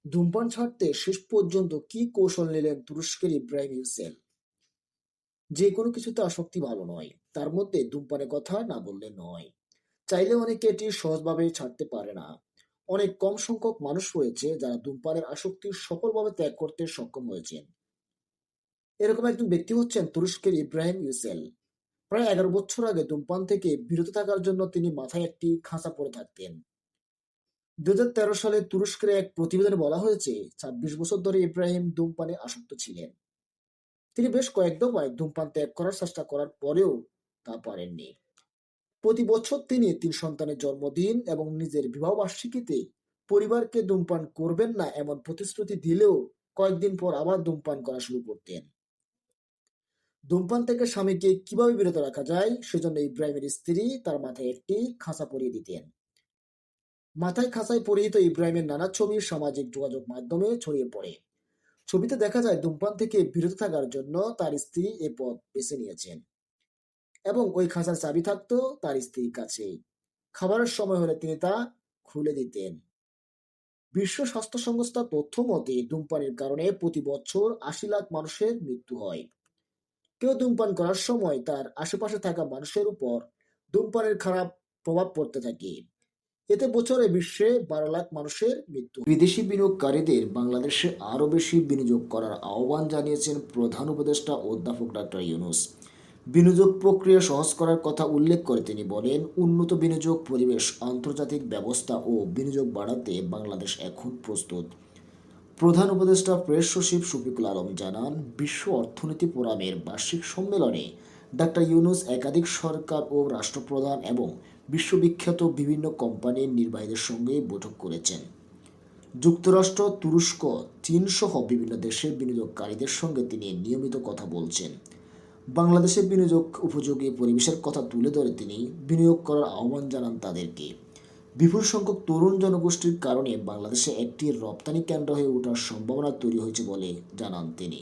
ধূমপান ছাড়তে শেষ পর্যন্ত কি কৌশল নিলেন তুরস্কের ইব্রাহিম ইউসেল? যে কোনো কিছুতে আসক্তি ভালো নয়, তার মধ্যে ধূমপানের কথা না বললে নয়। চাইলে অনেকে এটি সহজভাবে ছাড়তে পারে না। অনেক কম সংখ্যক মানুষ রয়েছে যারা ধূমপানের আসক্তি সফলভাবে ত্যাগ করতে সক্ষম হয়েছেন। এরকম একজন ব্যক্তি হচ্ছেন তুরস্কের ইব্রাহিম ইউসেল। প্রায় 11 বছর আগে ধূমপান থেকে বিরত থাকার জন্য তিনি মাথায় একটি খাঁচা পরে থাকতেন। 2013 সালে তুরস্কের এক প্রতিবেদনে বলা হয়েছে 26 বছর ধরে ইব্রাহিম ধূমপানে আসক্ত ছিলেন। তিনি বেশ কয়েক দফায় ধূমপান ত্যাগ করার চেষ্টা করার পরেও তা পারেননি। প্রতি বছর তিনি 3 সন্তানের জন্মদিন এবং নিজের বিবাহবার্ষিকীতে পরিবারকে ধূমপান করবেন না এমন প্রতিশ্রুতি দিলেও কয়েকদিন পর আবার ধূমপান করা শুরু করতেন। ধূমপান থেকে স্বামীকে কিভাবে বিরত রাখা যায় সেজন্য ইব্রাহিমের স্ত্রী তার মাথায় একটি খাঁচা পরিয়ে দিতেন। মাথায় খাঁচায় পরিহিত ইব্রাহিমের নানা ছবি সামাজিক যোগাযোগ মাধ্যমে ছড়িয়ে পড়ে। ছবিতে দেখা যায় ধূমপান থেকে বিরত থাকার জন্য তার স্ত্রী এ পথ বেছে নিয়েছেন এবং ওই খাঁচার চাবি থাকতো তার স্ত্রীর কাছে। খাবারের সময় হলে তিনি তা খুলে দিতেন। বিশ্ব স্বাস্থ্য সংস্থার তথ্য মতে ধূমপানের কারণে প্রতি বছর 80 লাখ মানুষের মৃত্যু হয়। কেউ ধূমপান করার সময় তার আশেপাশে থাকা মানুষের উপর ধূমপানের খারাপ প্রভাব পড়তে থাকে। এতে বছরে বিশ্বে 12 লাখ মানুষের মৃত্যু হয়। বিদেশি বিনিয়োগকারীদের বাংলাদেশে আরও বেশি বিনিয়োগ করার আহ্বান জানিয়েছেন প্রধান উপদেষ্টা অধ্যাপক ডাক্তার ইউনূস। বিনিয়োগ প্রক্রিয়া সহজ করার কথা উল্লেখ করে তিনি বলেন, উন্নত বিনিয়োগ পরিবেশ, আন্তর্জাতিক ব্যবস্থা ও বিনিয়োগ বাড়াতে বাংলাদেশ এখন প্রস্তুত। প্রধান উপদেষ্টা প্রেস সচিব শফিকুল আলম জানান, বিশ্ব অর্থনীতি ফোরামের বার্ষিক সম্মেলনে ডাক্তার ইউনূস একাধিক সরকার ও রাষ্ট্রপ্রধান এবং বিশ্ববিখ্যাত বিভিন্ন কোম্পানির নির্বাহীদের সঙ্গে বৈঠক করেছেন। যুক্তরাষ্ট্র, তুরস্ক, চীন সহ বিভিন্ন দেশের বিনিয়োগকারীদের সঙ্গে তিনি নিয়মিত কথা বলছেন। বাংলাদেশের বিনিয়োগ উপযোগী পরিবেশের কথা তুলে ধরে তিনি বিনিয়োগ করার আহ্বান জানান তাদেরকে। বিপুল সংখ্যক তরুণ জনগোষ্ঠীর কারণে বাংলাদেশে একটি রপ্তানি কেন্দ্র হয়ে ওঠার সম্ভাবনা তৈরি হয়েছে বলে জানান তিনি।